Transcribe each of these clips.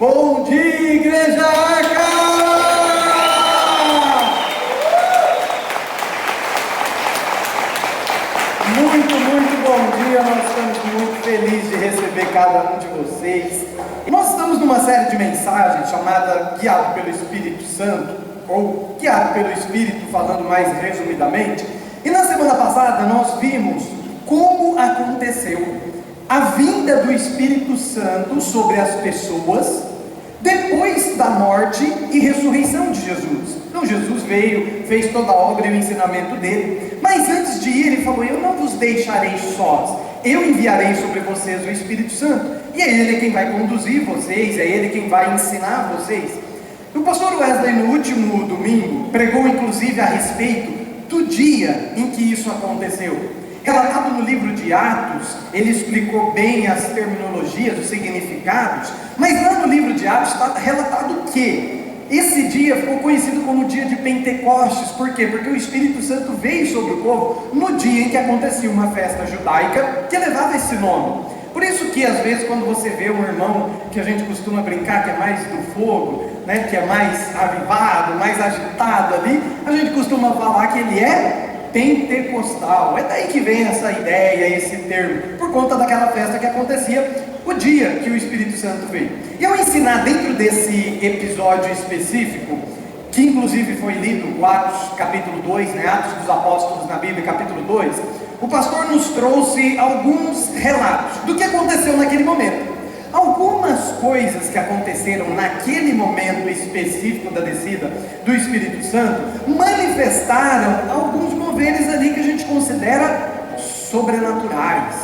Bom dia, Igreja Arca! Muito bom dia, nós estamos muito felizes de receber cada um de vocês. E nós estamos numa série de mensagens chamada Guiado pelo Espírito Santo, ou Guiado pelo Espírito, falando mais resumidamente. E na semana passada nós vimos como aconteceu a vinda do Espírito Santo sobre as pessoas depois da morte e ressurreição de Jesus. Então Jesus veio, fez toda a obra e o ensinamento dele, mas antes de ir ele falou: eu não vos deixarei sós, eu enviarei sobre vocês o Espírito Santo, e é ele quem vai conduzir vocês, é ele quem vai ensinar vocês. O pastor Wesley, no último domingo, pregou inclusive a respeito do dia em que isso aconteceu. Relatado no livro de Atos, ele explicou bem as terminologias, os significados, mas lá no livro de Atos está relatado que esse dia ficou conhecido como o dia de Pentecostes. Por quê? Porque o Espírito Santo veio sobre o povo no dia em que acontecia uma festa judaica que levava esse nome. Por isso que às vezes quando você vê um irmão que a gente costuma brincar que é mais do fogo, né, que é mais avivado, mais agitado ali, a gente costuma falar que ele é pentecostal. É daí que vem essa ideia, esse termo, por conta daquela festa que acontecia o dia que o Espírito Santo veio. E eu ensinar dentro desse episódio específico, que inclusive foi lido, o Atos capítulo 2, né, Atos dos Apóstolos na Bíblia capítulo 2, o pastor nos trouxe alguns relatos do que aconteceu naquele momento. Algumas coisas que aconteceram naquele momento específico da descida do Espírito Santo manifestaram alguns moveres ali que a gente considera sobrenaturais.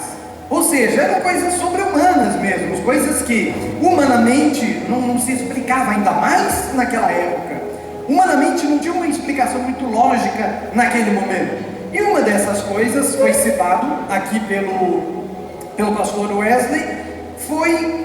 Ou seja, eram coisas sobre-humanas mesmo, coisas que humanamente não se explicava, ainda mais naquela época. Humanamente não tinha uma explicação muito lógica naquele momento. E uma dessas coisas foi citado aqui pelo pastor Wesley, foi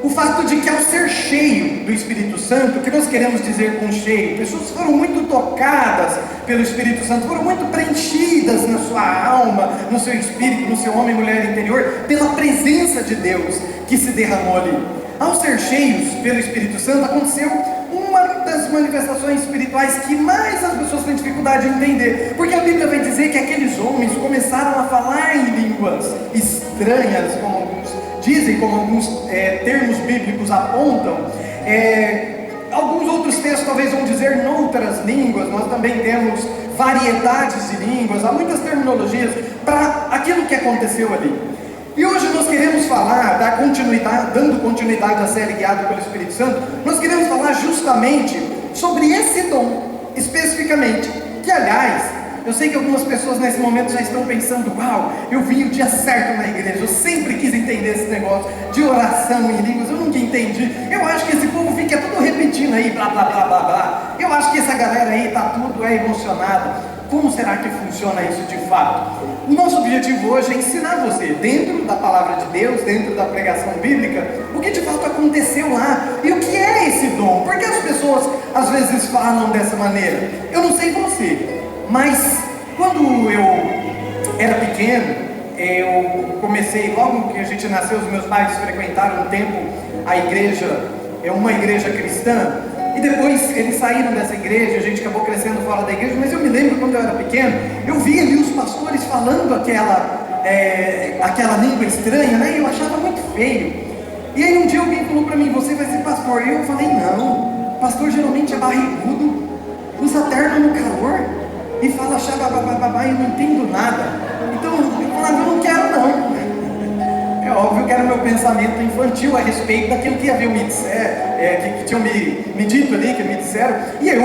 o fato de que ao ser cheio do Espírito Santo, o que nós queremos dizer com cheio? Pessoas foram muito tocadas pelo Espírito Santo, foram muito preenchidas na sua alma, no seu espírito, no seu homem e mulher interior, pela presença de Deus que se derramou ali. Ao ser cheios pelo Espírito Santo, aconteceu uma das manifestações espirituais que mais as pessoas têm dificuldade de entender, porque a Bíblia vai dizer que aqueles homens começaram a falar em línguas estranhas, como alguns dizem, como alguns termos bíblicos apontam. Alguns outros textos talvez vão dizer noutras línguas. Nós também temos variedades de línguas, há muitas terminologias para aquilo que aconteceu ali. E hoje nós queremos falar, dando continuidade à série Guiado pelo Espírito Santo, nós queremos falar justamente sobre esse dom, especificamente, que aliás, eu sei que algumas pessoas nesse momento já estão pensando: uau, eu vim o dia certo na igreja, eu sempre quis entender esse negócio de oração em línguas, eu nunca entendi, eu acho que esse povo fica tudo repetindo aí, blá blá blá blá blá, eu acho que essa galera aí está tudo emocionada. Como será que funciona isso de fato? O nosso objetivo hoje é ensinar você, dentro da palavra de Deus, dentro da pregação bíblica, o que de fato aconteceu lá e o que é esse dom. Porque as pessoas às vezes falam dessa maneira. Eu não sei você, mas quando eu era pequeno, eu comecei, logo que a gente nasceu, os meus pais frequentaram um tempo a igreja, uma igreja cristã, e depois eles saíram dessa igreja, a gente acabou crescendo fora da igreja, mas eu me lembro quando eu era pequeno, eu via ali os pastores falando aquela língua estranha, né, e eu achava muito feio. E aí um dia alguém falou para mim: você vai ser pastor? E eu falei: não, pastor geralmente é barrigudo, usa terno no calor e fala xababababá e eu não entendo nada. Então eu falava: eu não quero não. É óbvio que era o meu pensamento infantil a respeito daquilo que haviam me disser, que tinham me dito ali, que me disseram. E eu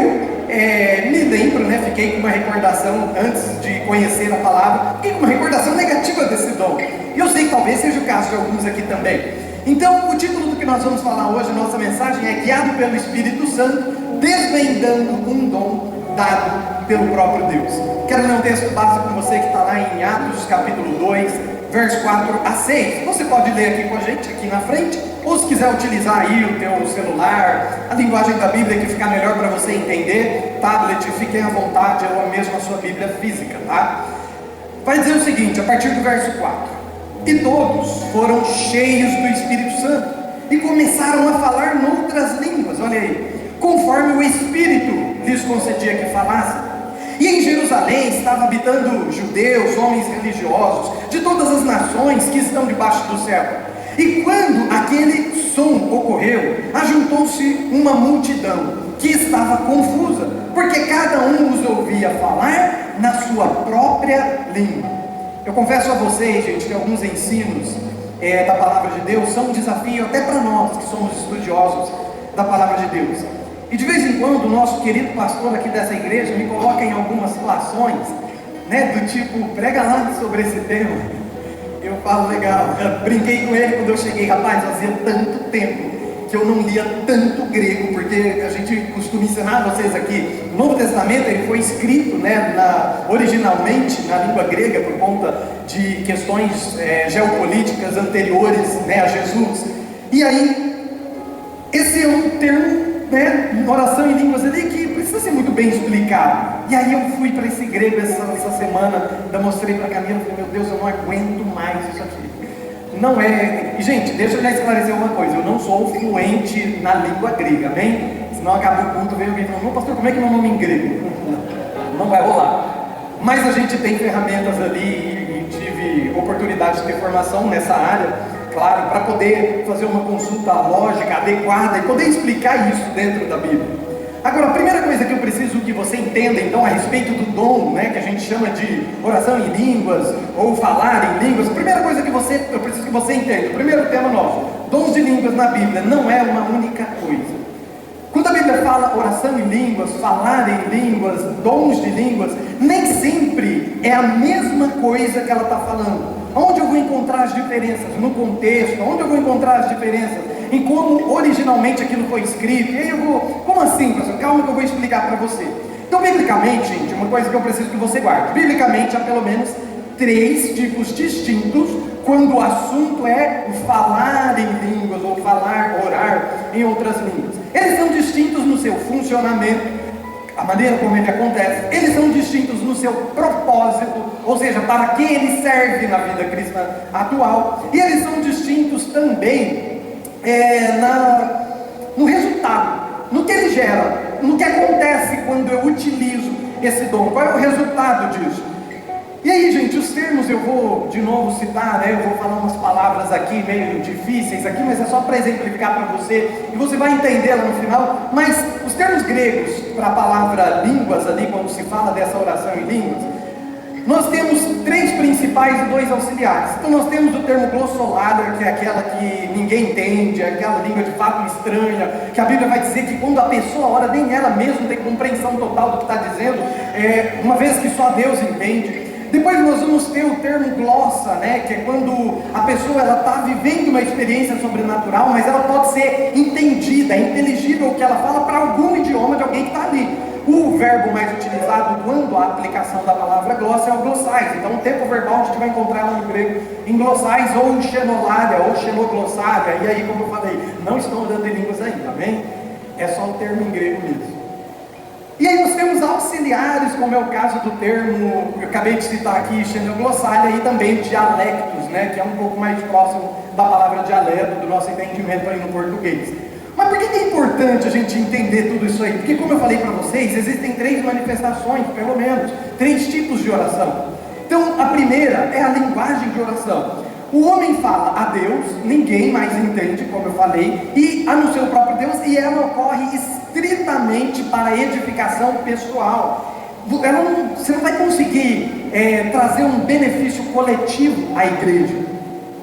me lembro, né, fiquei com uma recordação, antes de conhecer a palavra, fiquei com uma recordação negativa desse dom. E eu sei que talvez seja o caso de alguns aqui também. Então o título do que nós vamos falar hoje, nossa mensagem é Guiado pelo Espírito Santo, desvendando um dom dado pelo próprio Deus. Quero ler um texto básico com você que está lá em Atos capítulo 2, versos 4 a 6. Você pode ler aqui com a gente, aqui na frente, ou se quiser utilizar aí o teu celular, a linguagem da Bíblia que ficar melhor para você entender, tablet, fiquem à vontade, ou mesmo a sua Bíblia física, tá? Vai dizer o seguinte, a partir do verso 4: e todos foram cheios do Espírito Santo, e começaram a falar noutras línguas, olha aí, conforme o Espírito lhes concedia que falassem. E em Jerusalém estavam habitando judeus, homens religiosos, de todas as nações que estão debaixo do céu. E quando aquele som ocorreu, ajuntou-se uma multidão que estava confusa, porque cada um os ouvia falar na sua própria língua. Eu confesso a vocês, gente, que alguns ensinos da palavra de Deus são um desafio até para nós que somos estudiosos da palavra de Deus. E de vez em quando o nosso querido pastor aqui dessa igreja me coloca em algumas situações, né, do tipo, prega lá sobre esse tema. Eu falo, legal, eu brinquei com ele quando eu cheguei, rapaz, fazia tanto tempo que eu não lia tanto grego, porque a gente costuma ensinar vocês aqui, o Novo Testamento ele foi escrito, né, originalmente na língua grega por conta de questões geopolíticas anteriores, né, a Jesus. E aí, esse é um termo, né, oração em línguas ali que precisa ser muito bem explicado. E aí eu fui para esse grego essa semana, ainda mostrei para a Camila, falei, meu Deus, eu não aguento mais isso aqui. Não é, e gente, deixa eu já esclarecer uma coisa, eu não sou fluente na língua grega, amém? Senão acaba o culto, vem alguém falando, não pastor, como é que é meu nome em grego? Não vai rolar. Mas a gente tem ferramentas ali e tive oportunidade de ter formação nessa área, claro, para poder fazer uma consulta lógica, adequada e poder explicar isso dentro da Bíblia. Agora, a primeira coisa que eu preciso que você entenda, então, a respeito do dom, né, que a gente chama de oração em línguas, ou falar em línguas, a primeira coisa que eu preciso que você entenda, o primeiro tema nosso, dons de línguas na Bíblia, não é uma única coisa. Quando a Bíblia fala oração em línguas, falar em línguas, dons de línguas, nem sempre é a mesma coisa que ela está falando. Onde eu vou encontrar as diferenças? No contexto. Onde eu vou encontrar as diferenças? Em como originalmente aquilo foi escrito. E aí eu vou, como assim, professor? Calma que eu vou explicar para você. Então, biblicamente, gente, uma coisa que eu preciso que você guarde. Biblicamente, há pelo menos 3 tipos distintos quando o assunto é o falar em línguas, ou falar, orar em outras línguas. Eles são distintos no seu funcionamento, a maneira como ele acontece, eles são distintos no seu propósito, ou seja, para que ele serve na vida cristã atual, e eles são distintos também no resultado, no que ele gera, no que acontece quando eu utilizo esse dom, qual é o resultado disso? E aí, gente, os termos eu vou de novo citar, né? Eu vou falar umas palavras aqui meio difíceis aqui, mas é só para exemplificar para você, e você vai entender lá no final. Mas os termos gregos para a palavra línguas ali, quando se fala dessa oração em línguas, nós temos 3 principais e 2 auxiliares. Então nós temos o termo glossolalia, que é aquela que ninguém entende, é aquela língua de fato estranha, que a Bíblia vai dizer que quando a pessoa ora, nem ela mesma tem compreensão total do que está dizendo, uma vez que só Deus entende. Depois nós vamos ter o termo glossa, né, que é quando a pessoa está vivendo uma experiência sobrenatural, mas ela pode ser entendida, é inteligível o que ela fala para algum idioma de alguém que está ali. O verbo mais utilizado quando a aplicação da palavra glossa é o glossais. Então o tempo verbal a gente vai encontrar lá no grego em glossais, ou xenolalia, ou xenoglossária. E aí, como eu falei, não estou andando em línguas ainda, amém? É só o termo em grego mesmo. E aí nós temos auxiliares, como é o caso do termo, eu acabei de citar aqui, xenoglossália, e também dialectos, né, que é um pouco mais próximo da palavra dialeto, do nosso entendimento aí no português. Mas por que é importante a gente entender tudo isso aí? Porque, como eu falei para vocês, existem 3 manifestações, pelo menos, 3 tipos de oração. Então, a primeira é a linguagem de oração. O homem fala a Deus, ninguém mais entende, como eu falei, e a não ser o próprio Deus, e ela ocorre estritamente para a edificação pessoal. Você não vai conseguir trazer um benefício coletivo à igreja.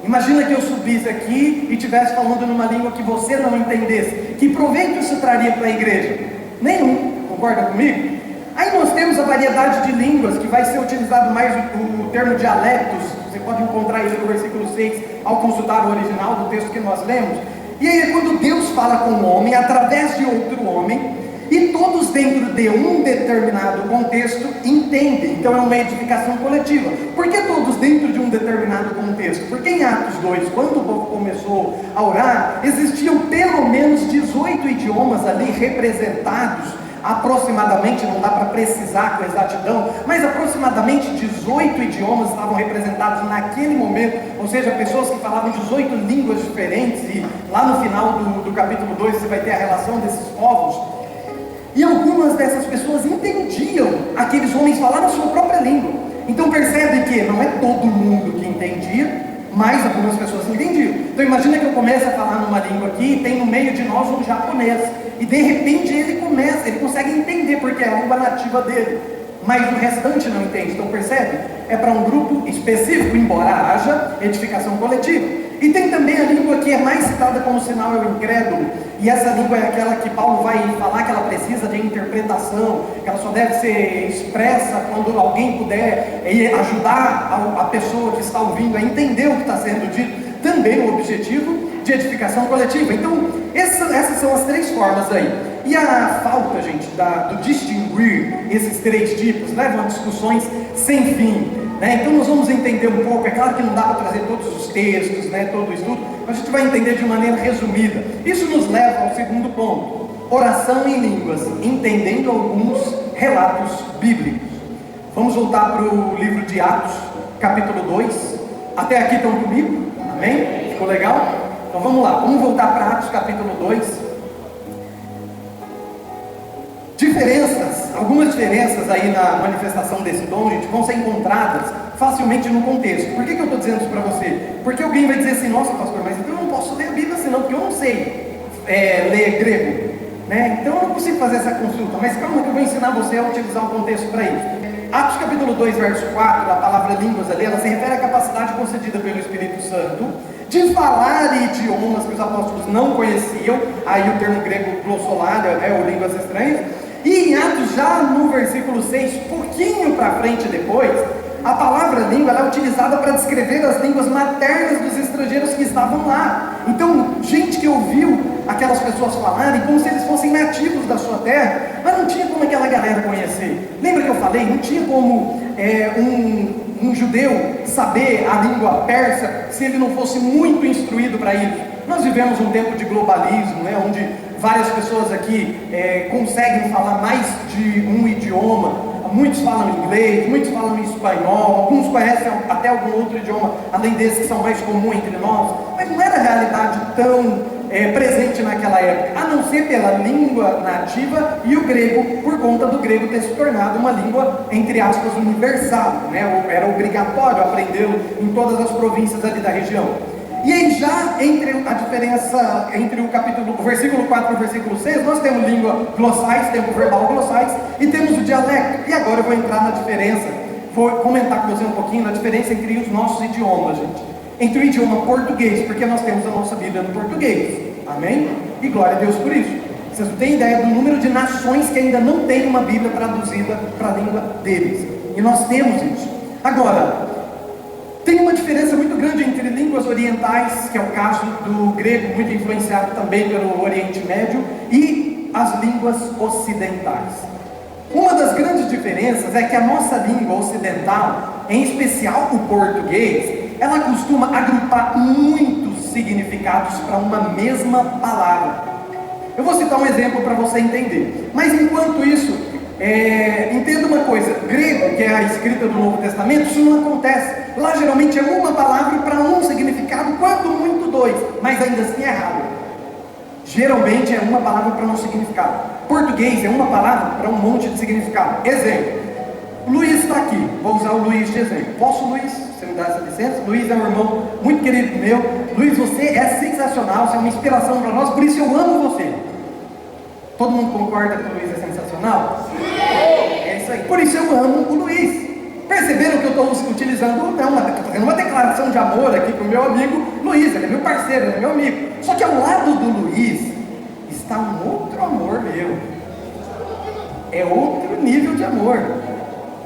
Imagina que eu subisse aqui e estivesse falando numa língua que você não entendesse. Que proveito isso traria para a igreja? Nenhum, concorda comigo? Aí nós temos a variedade de línguas, que vai ser utilizado mais o termo dialectos. Você pode encontrar isso no versículo 6, ao consultar o original do texto que nós lemos. E aí é quando Deus fala com o homem, através de outro homem, e todos dentro de um determinado contexto entendem. Então é uma edificação coletiva. Por que todos dentro de um determinado contexto? Porque em Atos 2, quando o povo começou a orar, existiam pelo menos 18 idiomas ali representados Aproximadamente, não dá para precisar com exatidão, mas aproximadamente 18 idiomas estavam representados naquele momento, ou seja, pessoas que falavam 18 línguas diferentes, e lá no final do capítulo 2 você vai ter a relação desses povos. E algumas dessas pessoas entendiam aqueles homens falar a sua própria língua. Então percebe que não é todo mundo que entendia, mas algumas pessoas entendiam. Então imagina que eu comece a falar numa língua aqui, e tem no meio de nós um japonês, e de repente ele consegue entender, porque é a língua nativa dele, mas o restante não entende. Então percebe? É para um grupo específico, embora haja edificação coletiva. E tem também a língua que é mais citada como sinal, é o incrédulo. E essa língua é aquela que Paulo vai falar que ela precisa de interpretação, que ela só deve ser expressa quando alguém puder ajudar a pessoa que está ouvindo a entender o que está sendo dito. Também o objetivo de edificação coletiva. Então, essas são as três formas aí. E a falta, gente, do distinguir esses três tipos leva a discussões sem fim. Então nós vamos entender um pouco, é claro que não dá para trazer todos os textos, todo o estudo, mas a gente vai entender de maneira resumida. Isso nos leva ao segundo ponto: oração em línguas, entendendo alguns relatos bíblicos. Vamos voltar para o livro de Atos, capítulo 2. Até aqui estão comigo? Amém? Ficou legal? Então vamos lá, vamos voltar para Atos capítulo 2. Algumas diferenças aí na manifestação desse dom, gente, vão ser encontradas facilmente no contexto. Por que eu estou dizendo isso para você? Porque alguém vai dizer assim: nossa pastor, mas então eu não posso ler a Bíblia assim não, porque eu não sei ler grego, então eu não consigo fazer essa consulta. Mas calma que eu vou ensinar você a utilizar o contexto para isso. Atos capítulo 2, verso 4, a palavra línguas ali, ela se refere à capacidade concedida pelo Espírito Santo de falar idiomas que os apóstolos não conheciam, aí o termo grego glossolalia, ou línguas estranhas. E em Atos, já no versículo 6, pouquinho para frente depois, a palavra língua ela é utilizada para descrever as línguas maternas dos estrangeiros que estavam lá. Então, gente que ouviu aquelas pessoas falarem como se eles fossem nativos da sua terra, mas não tinha como aquela galera conhecer. Lembra que eu falei? Não tinha como um judeu saber a língua persa se ele não fosse muito instruído para isso. Nós vivemos um tempo de globalismo, onde várias pessoas aqui conseguem falar mais de um idioma. Muitos falam inglês, muitos falam espanhol, alguns conhecem até algum outro idioma, além desses que são mais comuns entre nós, mas não era a realidade tão presente naquela época, a não ser pela língua nativa e o grego, por conta do grego ter se tornado uma língua, entre aspas, universal, era obrigatório aprendê-lo em todas as províncias ali da região. E aí já entre a diferença entre o versículo 4 e o versículo 6, nós temos língua glossais, temos verbal glossais e temos o dialecto. E agora eu vou entrar na diferença, vou comentar com você um pouquinho na diferença entre os nossos idiomas, gente. Entre o idioma português, porque nós temos a nossa Bíblia no português, amém? E glória a Deus por isso. Vocês não têm ideia do número de nações que ainda não tem uma Bíblia traduzida para a língua deles. E nós temos isso. Agora, tem uma diferença muito grande entre línguas orientais, que é o caso do grego, muito influenciado também pelo Oriente Médio, e as línguas ocidentais. Uma das grandes diferenças é que a nossa língua ocidental, em especial o português, ela costuma agrupar muitos significados para uma mesma palavra. Eu vou citar um exemplo para você entender. Mas enquanto isso, entenda uma coisa: grego, que é a escrita do Novo Testamento, isso não acontece. Lá geralmente é uma palavra para um significado, quando muito dois, mas ainda assim é raro. Geralmente é uma palavra para um significado. Português é uma palavra para um monte de significado. Exemplo: Luiz está aqui, vou usar o Luiz de exemplo. Posso, Luiz? Você me dá essa licença? Luiz é um irmão muito querido meu. Luiz, você é sensacional, você é uma inspiração para nós, por isso eu amo você. Todo mundo concorda que o Luiz é sensacional? É isso aí. Por isso eu amo o Luiz. Perceberam que eu estou utilizando, estou fazendo uma declaração de amor aqui para o meu amigo Luiz, ele é meu parceiro, ele é meu amigo. Só que ao lado do Luiz está um outro amor meu. É outro nível de amor.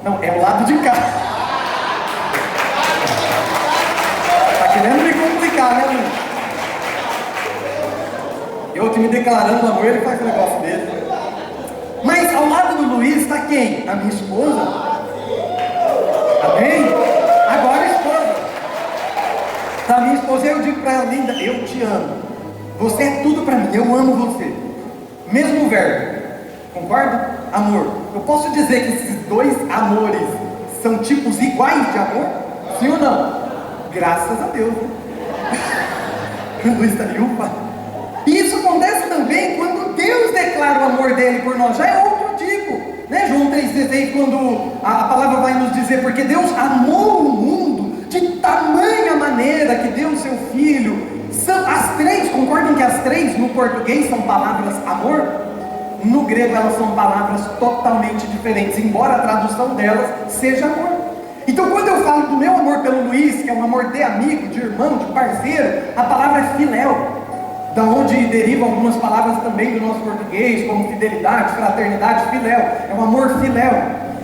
Não, é o lado de cá. Está querendo me complicar, né, Luiz? Eu que me declarando amor, ele faz o negócio dele. Mas ao lado do Luiz está quem? A minha esposa. Amém? Agora a esposa. Da minha esposa, eu digo para ela: linda, eu te amo. Você é tudo para mim, eu amo você. Mesmo verbo. Concorda? Amor. Eu posso dizer que esses dois amores são tipos iguais de amor? Sim ou não? Graças a Deus, né? O Luiz está ali, ufa. E isso acontece também quando Deus declara o amor dele por nós, já é outro tipo, né? João 3,16, quando a palavra vai nos dizer, porque Deus amou o mundo de tamanha maneira que deu o seu Filho. São as três, concordem que as três no português são palavras amor? No grego elas são palavras totalmente diferentes, embora a tradução delas seja amor. Então quando eu falo do meu amor pelo Luiz, que é um amor de amigo, de irmão, de parceiro, a palavra é filéu, da onde derivam algumas palavras também do nosso português, como fidelidade, fraternidade, filéu, é um amor filéu.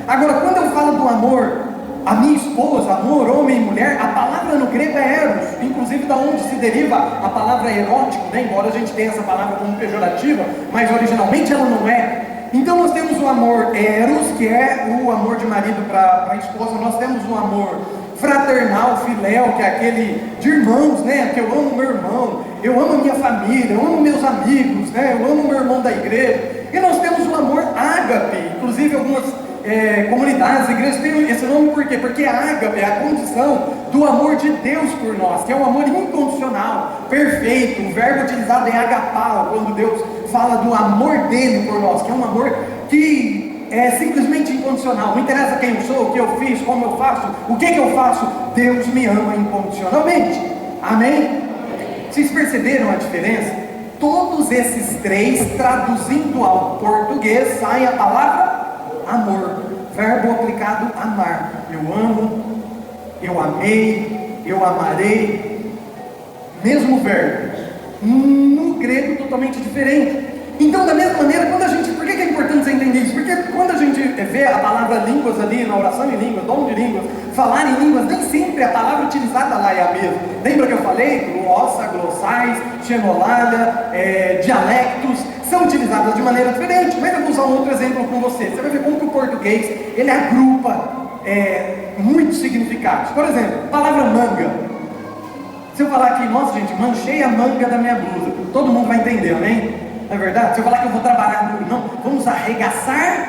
Agora quando eu falo do amor a minha esposa, amor, homem e mulher, a palavra no grego é eros, inclusive da onde se deriva a palavra erótico, né? Embora a gente tenha essa palavra como pejorativa, mas originalmente ela não é. Então nós temos o amor eros, que é o amor de marido para a esposa. Nós temos o amor fraternal, filéu, que é aquele de irmãos, né? Que eu amo meu irmão, eu amo a minha família, eu amo meus amigos, né? Eu amo meu irmão da igreja. E nós temos o amor ágape, inclusive algumas comunidades, igrejas têm esse nome por quê? Porque ágape é a condição do amor de Deus por nós, que é um amor incondicional, perfeito. O verbo utilizado é agapao, quando Deus fala do amor dele por nós, que é um amor que é simplesmente incondicional. Não interessa quem eu sou, o que eu fiz, como eu faço, o que eu faço, Deus me ama incondicionalmente. Amém? Vocês perceberam a diferença? Todos esses três, traduzindo ao português, sai a palavra amor, verbo aplicado amar. Eu amo, eu amei, eu amarei, mesmo verbo, no grego totalmente diferente. Então da mesma maneira, por que é importante você entender isso? Porque quando a gente vê a palavra línguas ali, na oração em línguas, dom de línguas, falar em línguas, nem sempre a palavra utilizada lá é a mesma. Lembra que eu falei? Glossa, glossais, xenolada, dialectos, são utilizadas de maneira diferente. Mas eu vou usar um outro exemplo com você. Você vai ver como que o português, ele agrupa muitos significados. Por exemplo, a palavra manga. Se eu falar aqui, nossa gente, manchei a manga da minha blusa, todo mundo vai entender, amém? Não é verdade? Se eu falar que eu vou trabalhar duro, não, vamos arregaçar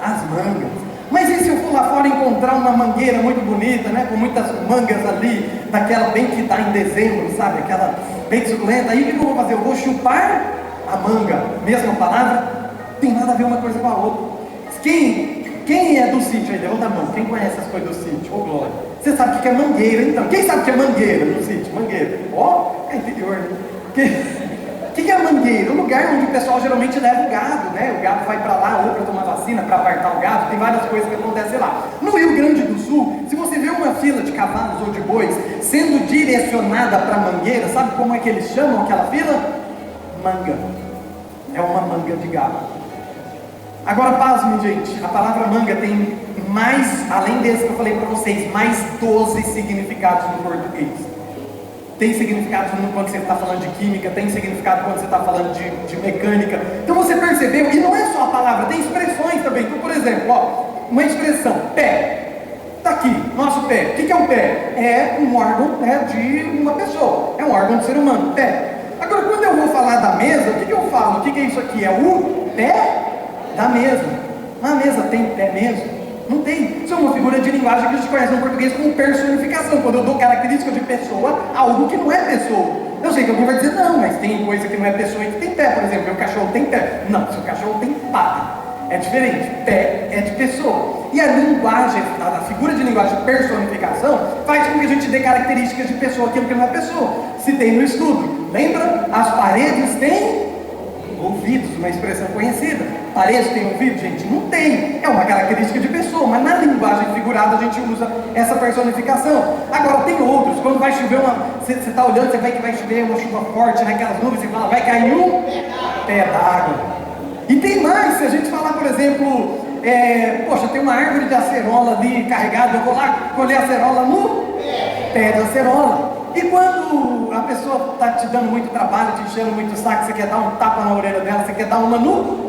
as mangas. Mas e se eu for lá fora encontrar uma mangueira muito bonita, né, com muitas mangas ali, daquela bem que está em dezembro, sabe, aquela bem suculenta, aí o que eu vou fazer? Eu vou chupar a manga, mesma palavra, tem nada a ver uma coisa com a outra. Quem é do sítio aí? Levanta a mão, quem conhece as coisas do sítio? Ô glória, você sabe o que é mangueira então? Quem sabe o que é mangueira no sítio? Mangueira, é interior, né? O que é mangueira? Um lugar onde o pessoal geralmente leva o gado, né? O gado vai para lá, ou para tomar vacina, para apartar o gado, tem várias coisas que acontecem lá. No Rio Grande do Sul, se você vê uma fila de cavalos ou de bois sendo direcionada para a mangueira, sabe como é que eles chamam aquela fila? Manga. É uma manga de gado. Agora pasmem, gente, a palavra manga tem mais, além desse que eu falei para vocês, mais 12 significados no português. Tem significado quando você está falando de química, tem significado quando você está falando de mecânica. Então você percebeu, e não é só a palavra, tem expressões também. Então, por exemplo, uma expressão, pé, está aqui, nosso pé. O que é um pé? É um órgão, né, de uma pessoa, é um órgão do ser humano, pé. Agora, quando eu vou falar da mesa, o que eu falo? O que é isso aqui? É o pé da mesa. A mesa tem pé mesmo? Não tem. Isso é uma figura de linguagem que a gente conhece no português como personificação, quando eu dou característica de pessoa a algo que não é pessoa. Eu sei que alguém vai dizer, não, mas tem coisa que não é pessoa e que tem pé. Por exemplo, meu cachorro tem pé. Não, seu cachorro tem pata. É diferente. Pé é de pessoa. E a linguagem, a figura de linguagem personificação faz com que a gente dê características de pessoa, aquilo que não é pessoa. Se tem no estudo, lembra? As paredes têm ouvidos, uma expressão conhecida. Paredes têm ouvido, gente? Não tem. É uma característica de pessoa, mas na linguagem figurada a gente usa essa personificação. Agora tem outros, quando vai chover você está olhando, você vê que vai chover uma chuva forte naquelas nuvens e fala, vai cair um pé d'água. E tem mais, se a gente falar, por exemplo, poxa, tem uma árvore de acerola ali carregada, eu vou lá colher acerola no pé da acerola. E quando a pessoa está te dando muito trabalho, te enchendo muito o saco, você quer dar um tapa na orelha dela, você quer dar uma no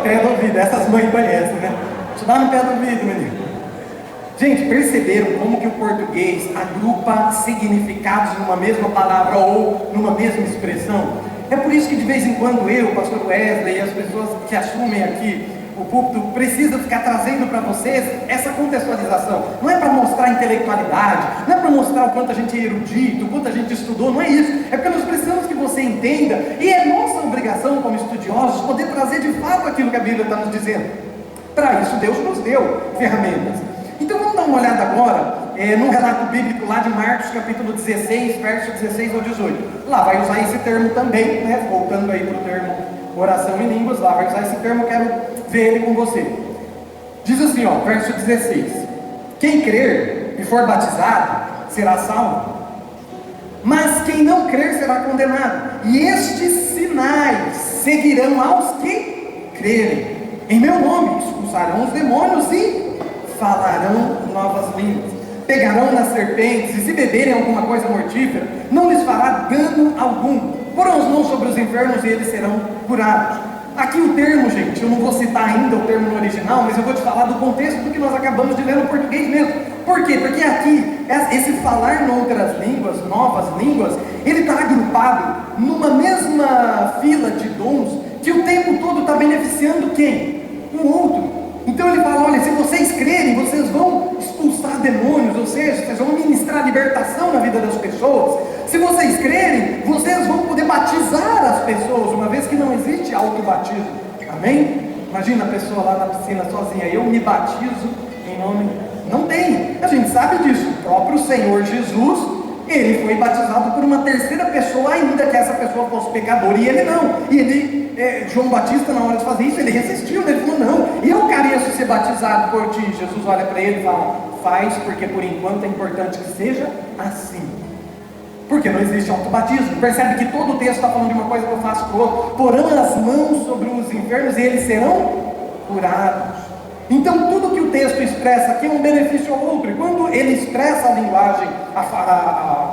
pé do ouvido. Essas mães conhecem, né? Te dá no pé do ouvido, menino. Gente, perceberam como que o português agrupa significados numa mesma palavra ou numa mesma expressão? É por isso que de vez em quando eu, o pastor Wesley e as pessoas que assumem aqui o púlpito precisam ficar trazendo para vocês essa contextualização. Não é para mostrar intelectualidade, não é para mostrar o quanto a gente é erudito, o quanto a gente estudou, não é isso. É porque nós precisamos que você entenda, e é nossa obrigação como estudiosos poder trazer de fato aquilo que a Bíblia está nos dizendo. Para isso Deus nos deu ferramentas. Então vamos dar uma olhada agora num relato bíblico lá de Marcos capítulo 16, verso 16 ao 18. Lá vai usar esse termo também, né? Voltando aí para o termo oração em línguas, lá vai usar esse termo, eu quero ver ele com você. Diz assim, ó, verso 16: quem crer e for batizado será salvo, mas quem não crer será condenado. E estes sinais seguirão aos que crerem. Em meu nome expulsarão os demônios e falarão novas línguas, pegarão nas serpentes, e se beberem alguma coisa mortífera, não lhes fará dano algum, porão as mãos sobre os enfermos e eles serão curados. Aqui o termo, gente, eu não vou citar ainda o termo no original, mas eu vou te falar do contexto do que nós acabamos de ler no português mesmo. Por quê? Porque aqui, esse falar em outras línguas, novas línguas, ele está agrupado numa mesma fila de dons, que o tempo todo está beneficiando quem? O outro. Então ele fala, olha, se vocês crerem, vocês vão expulsar demônios, ou seja, vocês vão ministrar libertação na vida das pessoas. Se vocês crerem, vocês vão poder batizar as pessoas, uma vez que não existe autobatismo. Amém? Imagina a pessoa lá na piscina sozinha, eu me batizo em nome... Não tem, a gente sabe disso. O próprio Senhor Jesus, ele foi batizado por uma terceira pessoa, ainda que essa pessoa fosse pecador, e ele não. E ele, João Batista, na hora de fazer isso, ele resistiu, ele falou, não, eu careço ser batizado por ti. Jesus olha para ele e fala, faz, porque por enquanto é importante que seja assim. Porque não existe autobatismo. Percebe que todo o texto está falando de uma coisa que eu faço para o outro. Porão as mãos sobre os enfermos e eles serão curados. Então tudo que o texto expressa aqui é um benefício ao outro. E quando ele expressa a linguagem,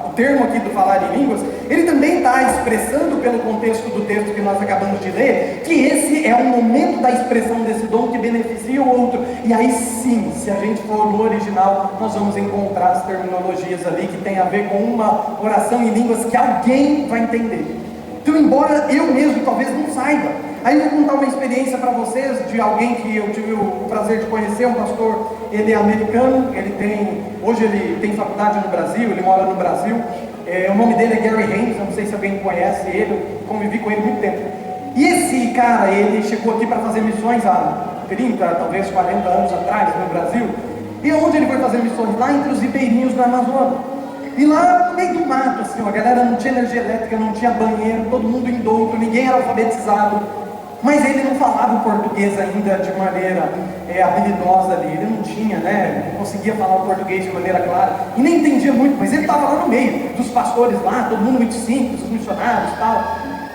o termo aqui do falar em línguas, ele também está expressando pelo contexto do texto que nós acabamos de ler, que esse é o momento da expressão desse dom que beneficia o outro. E aí sim, se a gente for no original, nós vamos encontrar as terminologias ali que tem a ver com uma oração em línguas que alguém vai entender. Então, embora eu mesmo talvez não saiba, aí eu vou contar uma experiência para vocês de alguém que eu tive o prazer de conhecer, um pastor, ele é americano, hoje ele tem faculdade no Brasil, ele mora no Brasil, o nome dele é Gary Haynes, eu não sei se alguém conhece ele, eu convivi com ele há muito tempo. E esse cara, ele chegou aqui para fazer missões há 30, talvez 40 anos atrás no Brasil, e onde ele foi fazer missões? Lá entre os ribeirinhos da Amazônia. E lá no meio do mato, assim, a galera não tinha energia elétrica, não tinha banheiro, todo mundo indouto, ninguém era alfabetizado. Mas ele não falava o português ainda de maneira habilidosa ali, ele não tinha, né, não conseguia falar o português de maneira clara, e nem entendia muito, mas ele estava lá no meio, dos pastores lá, todo mundo muito simples, os missionários e tal.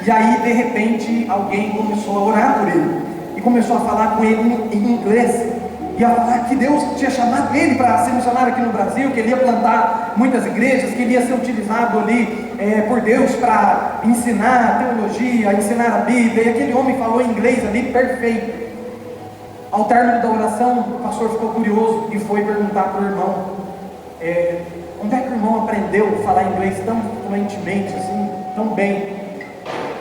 E aí, de repente, alguém começou a orar por ele, e começou a falar com ele em inglês, e a falar que Deus tinha chamado ele para ser missionário aqui no Brasil, que ele ia plantar muitas igrejas, que ele ia ser utilizado ali por Deus para ensinar teologia, ensinar a Bíblia, e aquele homem falou inglês ali perfeito. Ao término da oração, o pastor ficou curioso e foi perguntar para o irmão, onde é que o irmão aprendeu a falar inglês tão fluentemente, assim, tão bem?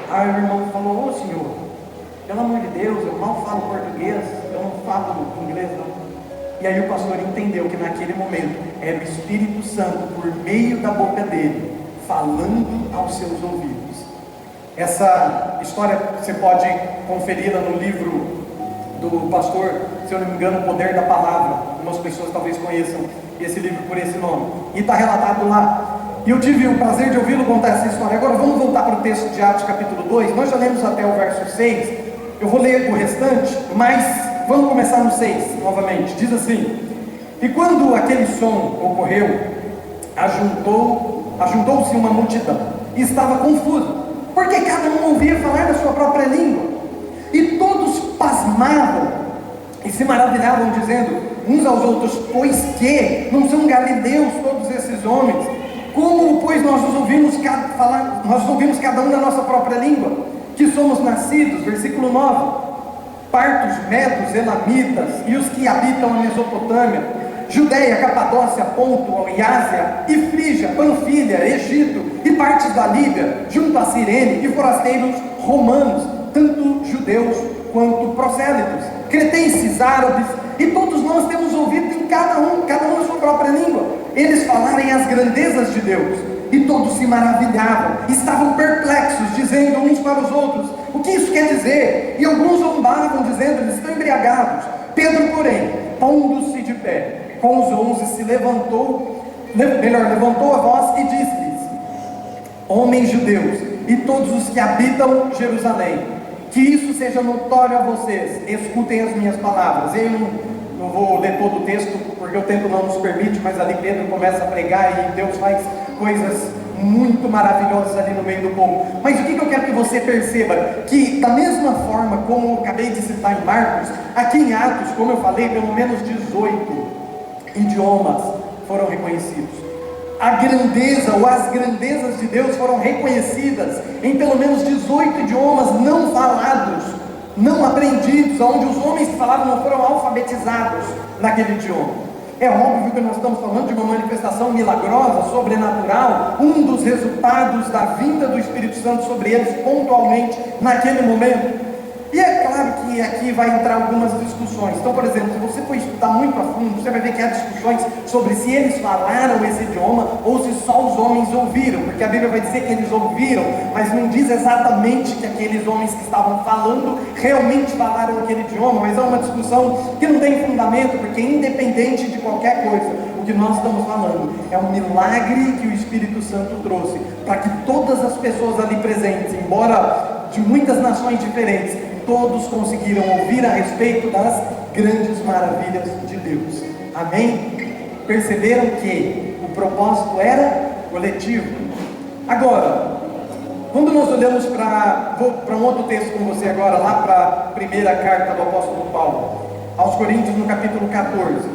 Aí o irmão falou, ô senhor, pelo amor de Deus, eu mal falo português, eu não falo inglês não. E aí o pastor entendeu que naquele momento era o Espírito Santo, por meio da boca dele, falando aos seus ouvidos. Essa história você pode conferi-la no livro do pastor, se eu não me engano, O Poder da Palavra. Algumas pessoas talvez conheçam esse livro por esse nome, e está relatado lá. E eu tive o prazer de ouvi-lo contar essa história. Agora vamos voltar para o texto de Atos capítulo 2, nós já lemos até o verso 6, eu vou ler o restante, mas vamos começar no 6 novamente. Diz assim, e quando aquele som ocorreu, ajuntou-se uma multidão, e estava confusa, porque cada um ouvia falar da sua própria língua, e todos pasmavam, e se maravilhavam, dizendo uns aos outros, pois que não são galileus todos esses homens? Como, pois, nós os ouvimos cada um na nossa própria língua, que somos nascidos, versículo 9, partos, medos, elamitas, e os que habitam a Mesopotâmia, Judéia, Capadócia, Ponto e Ásia, e Frígia, Panfilha, Egito e partes da Líbia, junto a Cirene, e forasteiros romanos, tanto judeus quanto prosélitos, cretenses, árabes, e todos nós temos ouvido em cada um a sua própria língua, eles falarem as grandezas de Deus. E todos se maravilhavam, estavam perplexos, dizendo uns para os outros: o que isso quer dizer? E alguns zombavam, dizendo: eles estão embriagados. Pedro, porém, pondo-se de pé com os 11, levantou a voz e disse-lhes: homens judeus e todos os que habitam Jerusalém, que isso seja notório a vocês, escutem as minhas palavras. Eu não vou ler todo o texto, porque o tempo não nos permite, mas ali Pedro começa a pregar e Deus faz coisas muito maravilhosas ali no meio do povo. Mas o que eu quero que você perceba? Que da mesma forma como eu acabei de citar em Marcos, aqui em Atos, como eu falei, pelo menos 18 idiomas foram reconhecidos. A grandeza ou as grandezas de Deus foram reconhecidas em pelo menos 18 idiomas não falados, não aprendidos, onde os homens que falavam não foram alfabetizados naquele idioma. É óbvio que nós estamos falando de uma manifestação milagrosa, sobrenatural, um dos resultados da vinda do Espírito Santo sobre eles pontualmente naquele momento. E é claro que aqui vai entrar algumas discussões. Então, por exemplo, se você for estudar muito a fundo, você vai ver que há discussões sobre se eles falaram esse idioma ou se só os homens ouviram, porque a Bíblia vai dizer que eles ouviram, mas não diz exatamente que aqueles homens que estavam falando realmente falaram aquele idioma. Mas é uma discussão que não tem fundamento, porque independente de qualquer coisa, o que nós estamos falando é um milagre que o Espírito Santo trouxe para que todas as pessoas ali presentes, embora de muitas nações diferentes, todos conseguiram ouvir a respeito das grandes maravilhas de Deus. Amém? Perceberam que o propósito era coletivo. Agora, quando nós olhamos para um outro texto com você agora, lá para a primeira carta do apóstolo Paulo, aos Coríntios, no capítulo 14.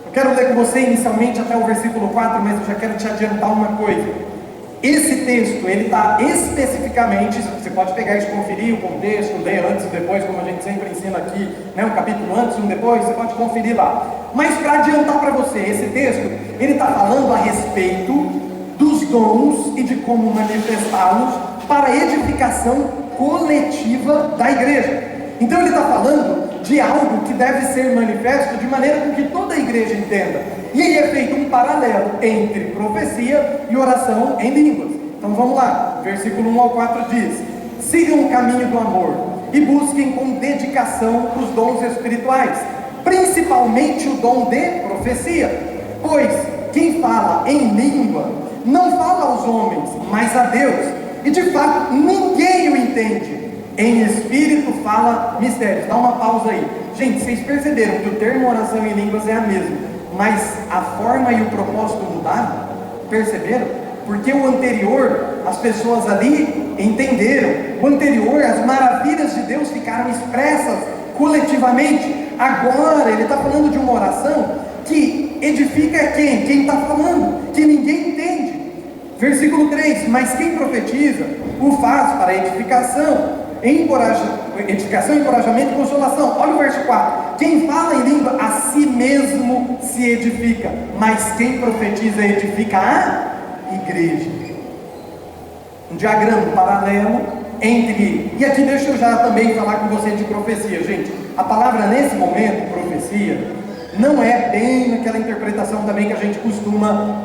Eu quero ler com você inicialmente até o versículo 4, mas eu já quero te adiantar uma coisa. Esse texto, ele está especificamente, você pode pegar e conferir o contexto, ler antes e depois, como a gente sempre ensina aqui, né, um capítulo antes e um depois, você pode conferir lá. Mas para adiantar para você, esse texto, ele está falando a respeito dos dons e de como manifestá-los para a edificação coletiva da igreja. Então ele está falando de algo que deve ser manifesto de maneira com que toda a igreja entenda. E aí é feito um paralelo entre profecia e oração em línguas. Então vamos lá, versículo 1 ao 4 diz: sigam o caminho do amor e busquem com dedicação os dons espirituais, principalmente o dom de profecia, pois quem fala em língua não fala aos homens, mas a Deus, e de fato ninguém o entende. Em espírito fala mistérios. Dá uma pausa aí. Gente, vocês perceberam que o termo oração em línguas é a mesma, mas a forma e o propósito mudaram? Perceberam? Porque o anterior, as pessoas ali entenderam. O anterior, as maravilhas de Deus ficaram expressas coletivamente. Agora ele está falando de uma oração que edifica quem? Quem está falando, que ninguém entende. Versículo 3: mas quem profetiza o faz para edificação, encorajamento e consolação. Olha o verso 4: quem fala em língua a si mesmo se edifica, mas quem profetiza edifica a igreja. Um diagrama paralelo entre, e aqui deixa eu já também falar com você de profecia. Gente, a palavra nesse momento, profecia, não é bem naquela interpretação também que a gente costuma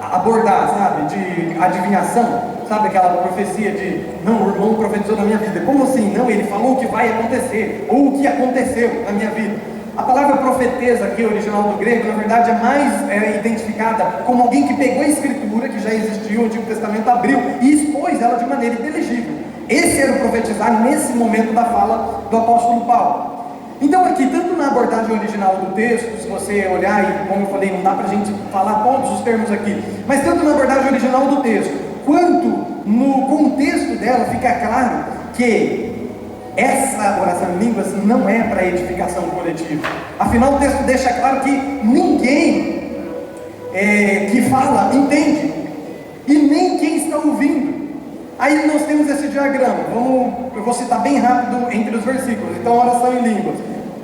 abordar, sabe, de adivinhação. Sabe aquela profecia de, não, o irmão profetizou na minha vida. Como assim? Não, ele falou o que vai acontecer, ou o que aconteceu na minha vida. A palavra profetesa aqui, original do grego, na verdade é mais identificada como alguém que pegou a escritura, que já existia, o Antigo Testamento abriu, e expôs ela de maneira inteligível. Esse era o profetizar nesse momento da fala do apóstolo Paulo. Então aqui, tanto na abordagem original do texto, se você olhar, e como eu falei, não dá para a gente falar todos os termos aqui, mas tanto na abordagem original do texto, quanto no contexto dela, fica claro que essa oração em línguas não é para edificação coletiva. Afinal, o texto deixa claro que ninguém que fala entende, e nem quem está ouvindo. Aí nós temos esse diagrama. Eu vou citar bem rápido entre os versículos. Então, oração em línguas.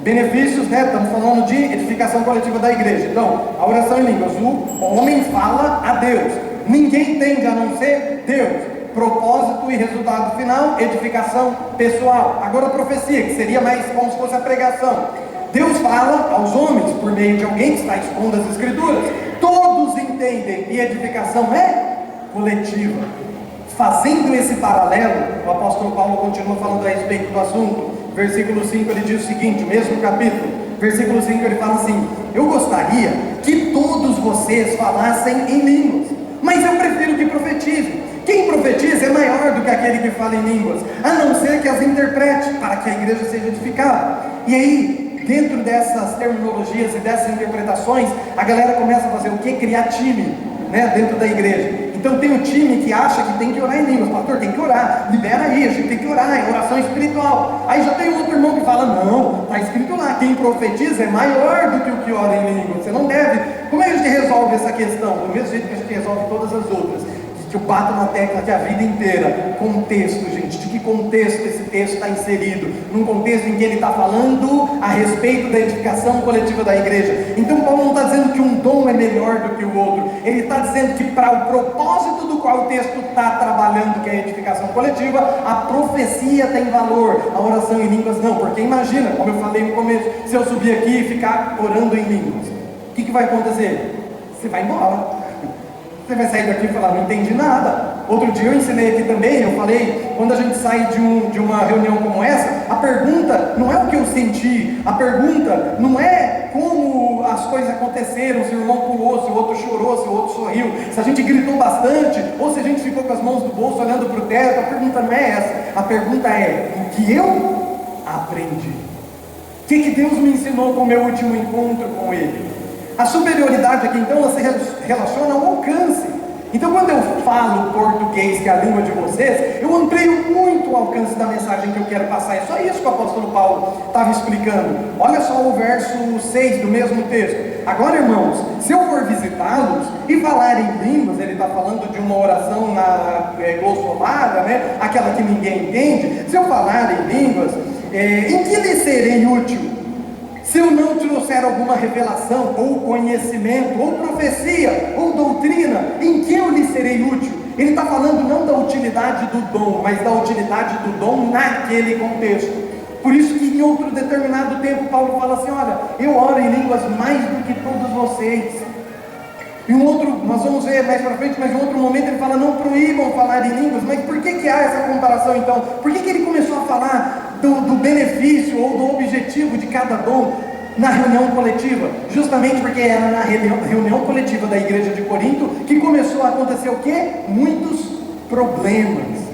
Benefícios, né? Estamos falando de edificação coletiva da igreja. Então, a oração em línguas, o homem fala a Deus, ninguém entende a não ser Deus. Propósito e resultado final, edificação pessoal. Agora a profecia, que seria mais como se fosse a pregação. Deus fala aos homens por meio de alguém que está expondo as escrituras. Todos entendem, e edificação é coletiva. Fazendo esse paralelo, o apóstolo Paulo continua falando a respeito do assunto. Versículo 5 ele diz o seguinte, o mesmo capítulo, versículo 5 ele fala assim: eu gostaria que todos vocês falassem em línguas, mas eu prefiro que profetizem. Quem profetiza é maior do que aquele que fala em línguas, a não ser que as interprete, para que a igreja seja edificada. E aí, dentro dessas terminologias e dessas interpretações, a galera começa a fazer o que? Criar time, né, dentro da igreja. Então tem um time que acha que tem que orar em línguas. Pastor, tem que orar, libera aí, a gente tem que orar, é oração espiritual. Aí já tem outro irmão que fala: não, está escrito lá, quem profetiza é maior do que o que ora em línguas, você não deve. Como é que a gente resolve essa questão? Do mesmo jeito que a gente resolve todas as outras, que eu bato na tecla que a vida inteira, contexto, gente, de que contexto esse texto está inserido, num contexto em que ele está falando a respeito da edificação coletiva da igreja. Então Paulo não está dizendo que um dom é melhor do que o outro, ele está dizendo que para o propósito do qual o texto está trabalhando, que é a edificação coletiva, a profecia tem valor, a oração em línguas não. Porque imagina, como eu falei no começo, se eu subir aqui e ficar orando em línguas, o que vai acontecer? Você vai embora. Você vai sair daqui e falar: não entendi nada. Outro dia eu ensinei aqui também, eu falei, quando a gente sai de uma reunião como essa, a pergunta não é o que eu senti, a pergunta não é como as coisas aconteceram, se o irmão pulou, se o outro chorou, se o outro sorriu, se a gente gritou bastante, ou se a gente ficou com as mãos no bolso olhando para o teto. A pergunta não é essa, a pergunta é: o que eu aprendi? O que Deus me ensinou com o meu último encontro com Ele? A superioridade aqui então, ela se relaciona ao alcance. Então quando eu falo português, que é a língua de vocês, eu amplio muito o alcance da mensagem que eu quero passar. É só isso que o apóstolo Paulo estava explicando. Olha só o verso 6 do mesmo texto. Agora, irmãos, se eu for visitá-los e falar em línguas, ele está falando de uma oração glossolada, né? Aquela que ninguém entende. Se eu falar em línguas, em que lhe serei útil? Se eu não trouxer alguma revelação, ou conhecimento, ou profecia, ou doutrina, em que eu lhe serei útil? Ele está falando não da utilidade do dom, mas da utilidade do dom naquele contexto. Por isso que em outro determinado tempo Paulo fala assim: olha, eu oro em línguas mais do que todos vocês. Em um outro, nós vamos ver mais para frente, mas em outro momento ele fala: não proíbam falar em línguas. Mas por que há essa comparação então? Por que ele começou a falar do benefício ou do objetivo de cada dom na reunião coletiva? Justamente porque era na reunião coletiva da igreja de Corinto que começou a acontecer o quê? Muitos problemas.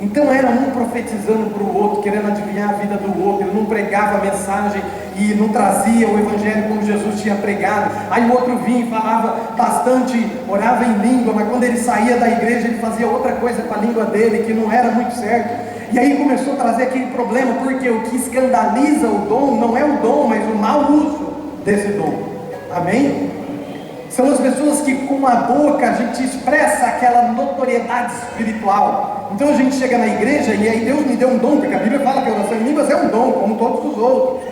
Então era um profetizando para o outro, querendo adivinhar a vida do outro. Ele não pregava a mensagem e não trazia o evangelho como Jesus tinha pregado. Aí o outro vinha e falava bastante, orava em língua, mas quando ele saía da igreja ele fazia outra coisa com a língua dele, que não era muito certo. E aí começou a trazer aquele problema, porque o que escandaliza o dom não é o dom, mas o mau uso desse dom. Amém? São as pessoas que com a boca a gente expressa aquela notoriedade espiritual. Então a gente chega na igreja e aí Deus me deu um dom, porque a Bíblia fala que a oração em línguas é um dom, como todos os outros,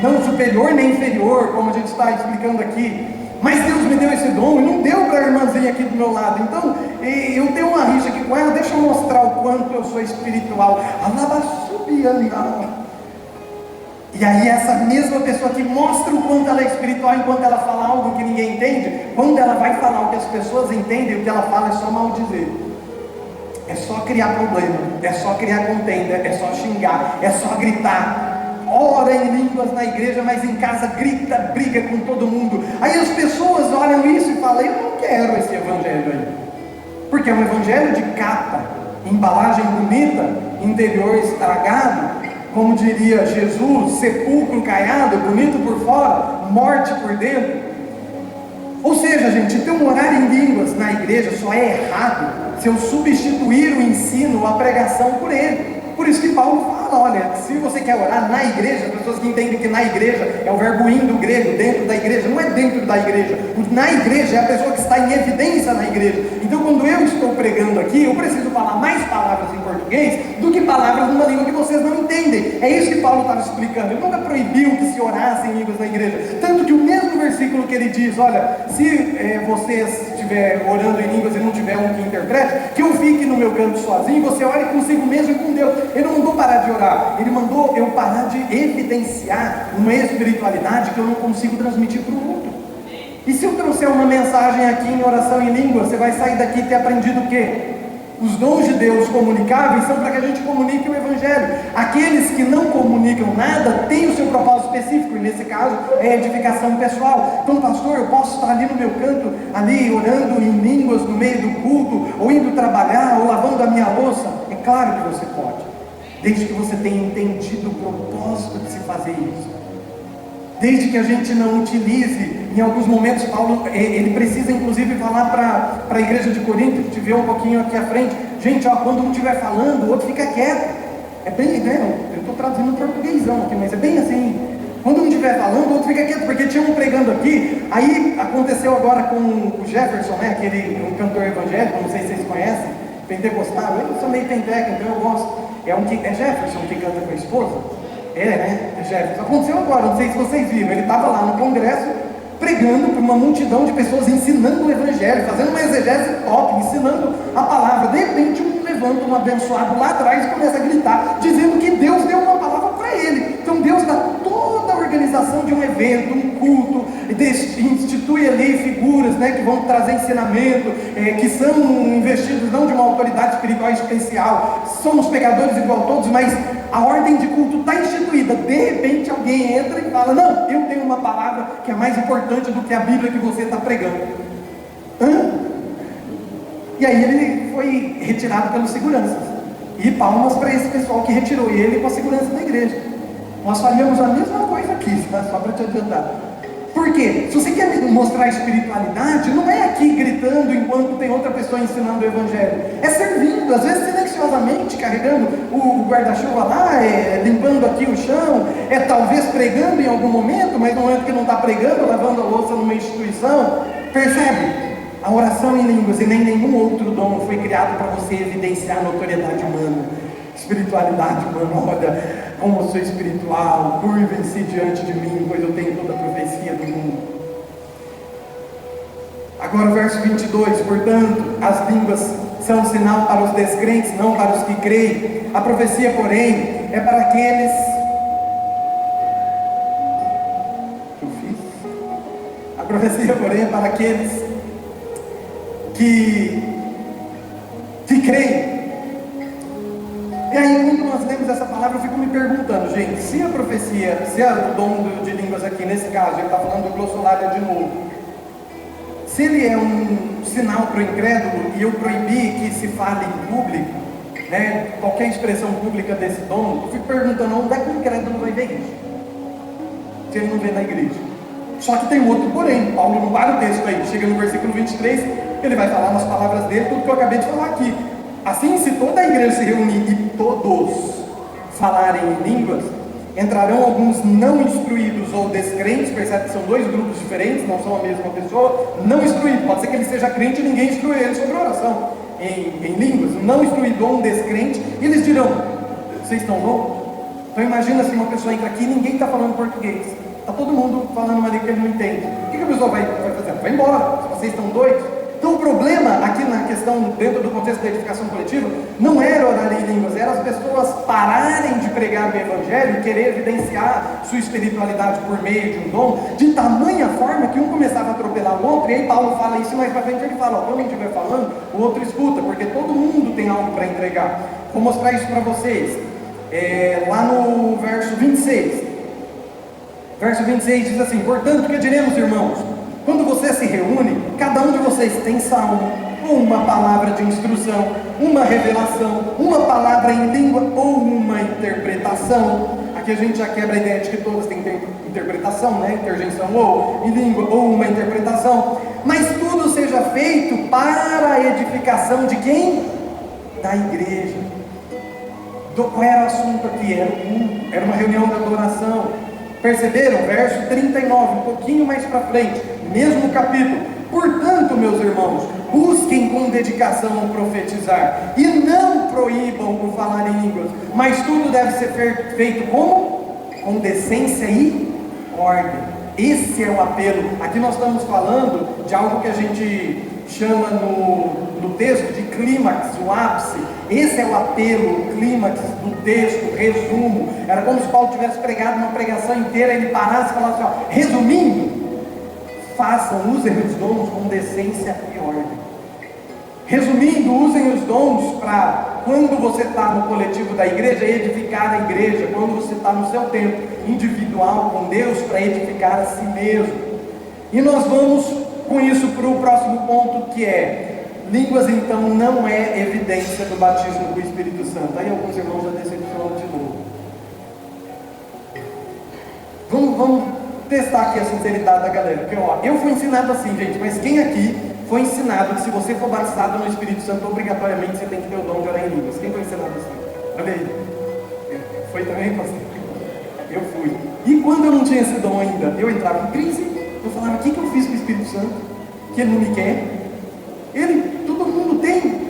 não superior nem inferior, como a gente está explicando aqui. Mas Deus me deu esse dom e não deu para a irmãzinha aqui do meu lado. Então eu tenho uma rixa aqui com ela. Deixa eu mostrar o quanto eu sou espiritual. E aí essa mesma pessoa que mostra o quanto ela é espiritual, enquanto ela fala algo que ninguém entende, quando ela vai falar o que as pessoas entendem, o que ela fala é só maldizer, é só criar problema, é só criar contenda, é só xingar, é só gritar. Ora em línguas na igreja, mas em casa grita, briga com todo mundo. Aí as pessoas olham isso e falam: eu não quero esse evangelho aí, porque é um evangelho de capa, embalagem bonita, interior estragado. Como diria Jesus, sepulcro caiado, bonito por fora, morte por dentro. Ou seja, gente, ter um orar em línguas na igreja só é errado se eu substituir o ensino, a pregação por ele. Por por isso que Paulo fala, olha, se você quer orar na igreja, as pessoas que entendem que na igreja é o verbo indo grego, dentro da igreja, não é dentro da igreja, na igreja é a pessoa que está em evidência na igreja. Então quando eu estou pregando aqui, eu preciso falar mais palavras em português do que palavras numa língua que vocês não entendem. É isso que Paulo estava explicando. Ele nunca proibiu que se orasse em línguas na igreja, tanto que o mesmo versículo que ele diz, olha, se vocês estiver orando em línguas e não tiver um que interprete, que eu fique no meu canto sozinho, você ore consigo mesmo e com Deus. Ele não mandou parar de orar, ele mandou eu parar de evidenciar uma espiritualidade que eu não consigo transmitir para o mundo. E se eu trouxer uma mensagem aqui em oração em língua, você vai sair daqui e ter aprendido o quê? Os dons de Deus comunicáveis são para que a gente comunique o Evangelho. Aqueles que não comunicam nada têm o seu propósito específico, e nesse caso é edificação pessoal. Então, pastor, eu posso estar ali no meu canto, ali orando em línguas no meio do culto, ou indo trabalhar, ou lavando a minha louça? É claro que você pode, desde que você tenha entendido o propósito de se fazer isso. Desde que a gente não utilize, em alguns momentos, Paulo, ele precisa inclusive falar para a igreja de Corinto, que te vê um pouquinho aqui à frente, gente, ó, quando um estiver falando, o outro fica quieto. É bem, né, eu estou traduzindo um portuguêsão aqui, mas é bem assim, quando um estiver falando, o outro fica quieto, porque tinha um pregando aqui, aí aconteceu agora com o Jefferson, né, aquele um cantor evangélico, não sei se vocês conhecem, pentecostal, eu sou meio penteca, então eu gosto, é Jefferson que canta com a esposa? Né? Jefferson. Aconteceu agora, não sei se vocês viram. Ele estava lá no congresso pregando para uma multidão de pessoas, ensinando o Evangelho, fazendo uma exegese top, ensinando a palavra. De repente, um levanta um abençoado lá atrás e começa a gritar, dizendo que Deus deu uma palavra para ele. Então, Deus dá toda a organização de um evento, um culto, institui ali figuras, né, que vão trazer ensinamento, que são investidos não de uma autoridade espiritual especial. Somos pecadores igual a todos, mas a ordem de culto está instituída. De repente alguém entra e fala, não, eu tenho uma palavra que é mais importante do que a Bíblia que você está pregando. E aí ele foi retirado pelos seguranças. E palmas para esse pessoal que retirou ele com a segurança da igreja. Nós falhamos a mesma coisa aqui, tá? Só para te adiantar. Por quê? Se você quer mostrar espiritualidade, não é aqui gritando enquanto tem outra pessoa ensinando o Evangelho. É servindo, às vezes silenciosamente, carregando o guarda-chuva lá, limpando aqui o chão, talvez pregando em algum momento, mas no momento que não está pregando, lavando a louça numa instituição. Percebe? A oração em línguas e nem nenhum outro dom foi criado para você evidenciar a notoriedade humana, espiritualidade humana. Olha, como eu sou espiritual, curvem-se diante de mim, pois eu tenho toda a profecia do mundo. Agora o verso 22, portanto, as línguas são um sinal para os descrentes, não para os que creem. A profecia, porém, é para aqueles... A profecia, porém, é para aqueles que creem. E aí, quando nós lemos essa palavra, eu fico me perguntando, gente, se a profecia, se o dom de línguas aqui, nesse caso, ele está falando do glossolalia de novo, se ele é um sinal para o incrédulo, e eu proibi que se fale em público, né, qualquer expressão pública desse dom, eu fico perguntando, onde é que o incrédulo vai ver isso? Se ele não vê na igreja. Só que tem um outro porém, Paulo não para o texto aí, chega no versículo 23, ele vai falar nas palavras dele tudo que eu acabei de falar aqui. Assim, se toda a igreja se reunir e todos falarem em línguas, entrarão alguns não instruídos ou descrentes. Percebe que são dois grupos diferentes, não são a mesma pessoa. Não instruído, pode ser que ele seja crente e ninguém instrui ele sobre oração em línguas. Um não instruído ou um descrente, e eles dirão, vocês estão loucos? Então imagina se uma pessoa entra aqui e ninguém está falando português, está todo mundo falando uma língua que ele não entende. O que a pessoa vai fazer? Vai embora, se vocês estão doidos. Então o problema aqui na questão, dentro do contexto da edificação coletiva, não era orar em línguas, era as pessoas pararem de pregar o Evangelho e querer evidenciar sua espiritualidade por meio de um dom, de tamanha forma que um começava a atropelar o outro. E aí Paulo fala isso, mais pra frente ele fala, quando a gente estiver falando, o outro escuta, porque todo mundo tem algo para entregar. Vou mostrar isso para vocês, lá no verso 26. Verso 26 diz assim, portanto, que diremos, irmãos? Quando você se reúne, cada um de vocês tem salmo, uma palavra de instrução, uma revelação, uma palavra em língua ou uma interpretação. Aqui a gente já quebra a ideia de que todas têm interpretação, né? Interjeição ou em língua ou uma interpretação. Mas tudo seja feito para a edificação de quem? Da igreja. Qual era o assunto aqui? Era o culto, era uma reunião de adoração. Perceberam? Verso 39, um pouquinho mais para frente, mesmo capítulo. Portanto, meus irmãos, busquem com dedicação o profetizar, e não proíbam o falar em línguas, mas tudo deve ser feito como? Com decência e ordem. Esse é o apelo. Aqui nós estamos falando de algo que a gente chama no texto de clímax, o ápice. Esse é o apelo, o clímax do texto, o resumo. Era como se Paulo tivesse pregado uma pregação inteira, ele parasse e falasse, ó, resumindo, usem os dons com decência e ordem. Resumindo, usem os dons para, quando você está no coletivo da igreja, edificar a igreja. Quando você está no seu tempo individual com Deus, para edificar a si mesmo. E nós vamos com isso para o próximo ponto, que é: línguas então não é evidência do batismo com o Espírito Santo. Aí alguns irmãos já decepcionam de novo. Vamos testar aqui a sinceridade da galera. Porque ó, eu fui ensinado assim, gente, mas quem aqui foi ensinado que se você for batizado no Espírito Santo, obrigatoriamente você tem que ter o dom de orar em línguas? Quem foi ensinado assim? Olha aí. Foi também, pastor? Eu fui. E quando eu não tinha esse dom ainda, eu entrava em crise. Eu falava, o que eu fiz com o Espírito Santo? Que ele não me quer? Todo mundo tem.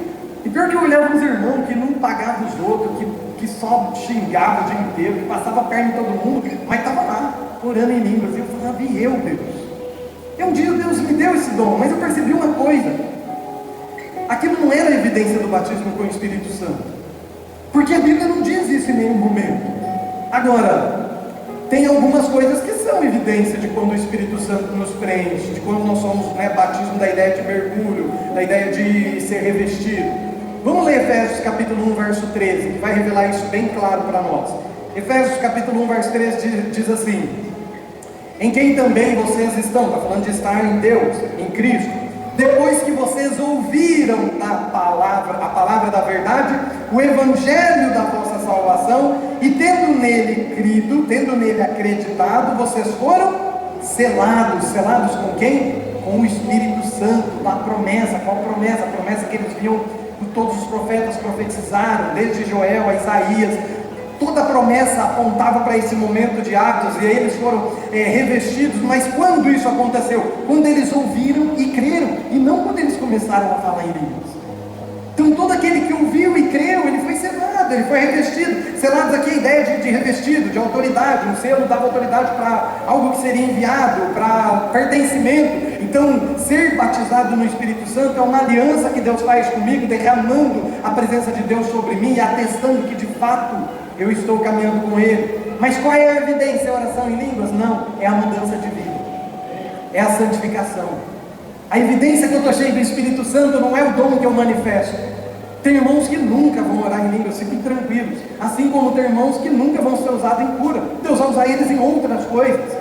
E pior que eu olhava os irmãos que não pagavam os outros, que só xingava o dia inteiro, que passava a perna em todo mundo, mas estava lá, orando em línguas. E eu falava, e eu, Deus? E um dia Deus me deu esse dom, mas eu percebi uma coisa: aquilo não era evidência do batismo com o Espírito Santo, porque a Bíblia não diz isso em nenhum momento. Agora, tem algumas coisas que são evidência de quando o Espírito Santo nos preenche, de quando nós somos batismo da ideia de mergulho, da ideia de ser revestido. Vamos ler Efésios capítulo 1, verso 13, que vai revelar isso bem claro para nós. Efésios capítulo 1, verso 13 diz assim: em quem também vocês estão, está falando de estar em Deus, em Cristo, depois que vocês ouviram a palavra da verdade, o evangelho da vossa salvação, e tendo nele crido, tendo nele acreditado, vocês foram selados. Selados com quem? Com o Espírito Santo. A promessa, qual promessa? A promessa que eles viam, que todos os profetas profetizaram, desde Joel a Isaías. Toda a promessa apontava para esse momento de Atos, e aí eles foram revestidos. Mas quando isso aconteceu? Quando eles ouviram e creram, e não quando eles começaram a falar em línguas. Então todo aquele que ouviu e creu, ele foi selado, ele foi revestido. Selados aqui é a ideia de revestido, de autoridade. Um selo dava autoridade para algo que seria enviado, para pertencimento. Então ser batizado no Espírito Santo é uma aliança que Deus faz comigo, derramando a presença de Deus sobre mim e atestando que de fato eu estou caminhando com Ele. Mas qual é a evidência? É a oração em línguas? Não, é a mudança de vida, é a santificação. A evidência que eu estou cheio do Espírito Santo não é o dom que eu manifesto. Tem irmãos que nunca vão orar em línguas, fiquem tranquilos. Assim como tem irmãos que nunca vão ser usados em cura. Deus vai usar eles em outras coisas.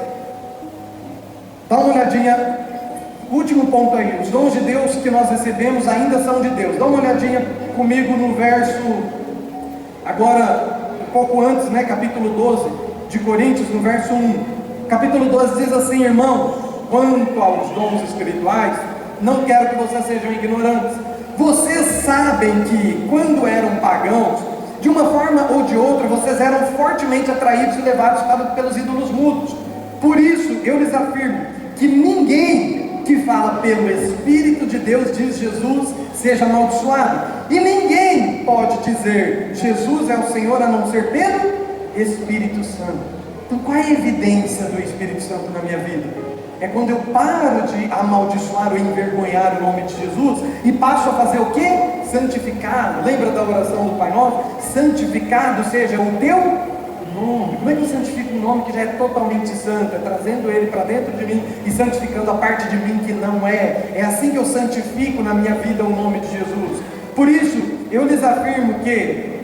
Dá uma olhadinha, último ponto aí. Os dons de Deus que nós recebemos ainda são de Deus. Dá uma olhadinha comigo no verso, agora um pouco antes, capítulo 12 de Coríntios, no verso 1. Capítulo 12 diz assim: irmãos, quanto aos dons espirituais, não quero que vocês sejam ignorantes. Vocês sabem que quando eram pagãos, de uma forma ou de outra, vocês eram fortemente atraídos e levados pelos ídolos mudos. Por isso eu lhes afirmo que ninguém que fala pelo Espírito de Deus, diz Jesus, seja amaldiçoado. E ninguém pode dizer Jesus é o Senhor a não ser pelo Espírito Santo. Então qual é a evidência do Espírito Santo na minha vida? É quando eu paro de amaldiçoar ou envergonhar o nome de Jesus e passo a fazer o quê? Santificado. Lembra da oração do Pai Nosso? Santificado seja o teu nome. Como é que eu santifico um nome que já é totalmente santo? É trazendo ele para dentro de mim e santificando a parte de mim que não é. É assim que eu santifico na minha vida o nome de Jesus. Por isso, eu lhes afirmo que,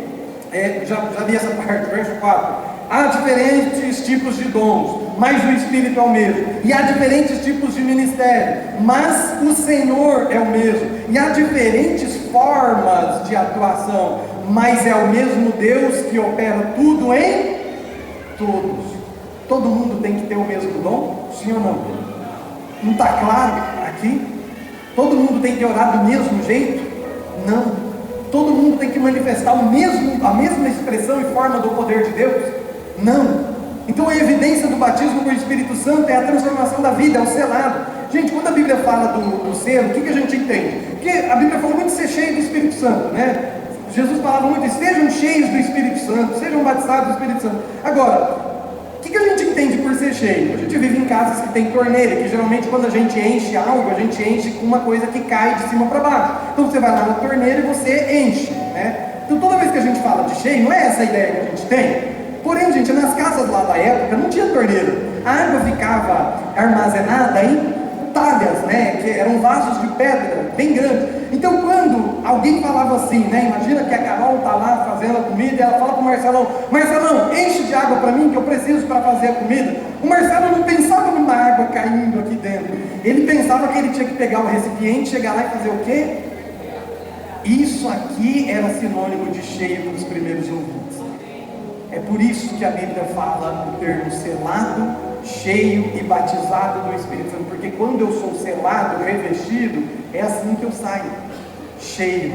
já li essa parte, verso 4. Há diferentes tipos de dons, mas o Espírito é o mesmo. E há diferentes tipos de ministério, mas o Senhor é o mesmo. E há diferentes formas de atuação, mas é o mesmo Deus que opera tudo em todos. Todo mundo tem que ter o mesmo dom? Sim ou não? Não está claro aqui? Todo mundo tem que orar do mesmo jeito? Não. todo mundo tem que manifestar a mesma expressão e forma do poder de Deus? Não. Então a evidência do batismo com o Espírito Santo é a transformação da vida, é o selado. Gente, quando a Bíblia fala do selo, o que a gente entende? Porque a Bíblia fala muito de ser cheio do Espírito Santo, né? Jesus falava muito, estejam cheios do Espírito Santo, sejam batizados do Espírito Santo. Agora, o que a gente entende por ser cheio? A gente vive em casas que tem torneira, que geralmente quando a gente enche algo, a gente enche com uma coisa que cai de cima para baixo. Então você vai lá na torneira e você enche, né? Então toda vez que a gente fala de cheio, não é essa a ideia que a gente tem? Porém, gente, nas casas lá da época não tinha torneira. A água ficava armazenada em talhas, né? Que eram vasos de pedra bem grandes. Então quando alguém falava assim, né? Imagina que a Carol está lá fazendo a comida e ela fala para o Marcelão: Marcelão, enche de água para mim que eu preciso para fazer a comida. O Marcelo não pensava numa água caindo aqui dentro. Ele pensava que ele tinha que pegar o recipiente, chegar lá e fazer o quê? Isso aqui era sinônimo de cheio para os primeiros ouvintes. É por isso que a Bíblia fala o termo selado, cheio e batizado do Espírito Santo, porque quando eu sou selado, revestido, é assim que eu saio, cheio.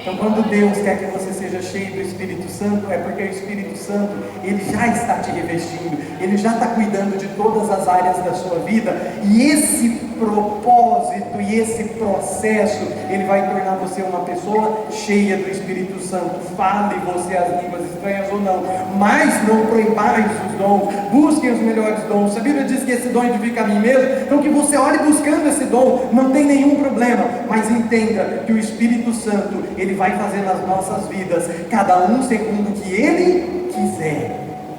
Então quando Deus quer que você seja cheio do Espírito Santo, é porque o Espírito Santo, Ele já está te revestindo, Ele já está cuidando de todas as áreas da sua vida, e esse propósito e esse processo, Ele vai tornar você uma pessoa cheia do Espírito Santo. Fale você as línguas estranhas ou não, mas não proibais os dons, busquem os melhores dons. A Bíblia diz que esse dom edifica a mim mesmo, então que você olhe buscando esse dom, não tem nenhum problema, mas entenda que o Espírito Santo, Ele vai fazer nas nossas vidas, cada um segundo o que Ele quiser.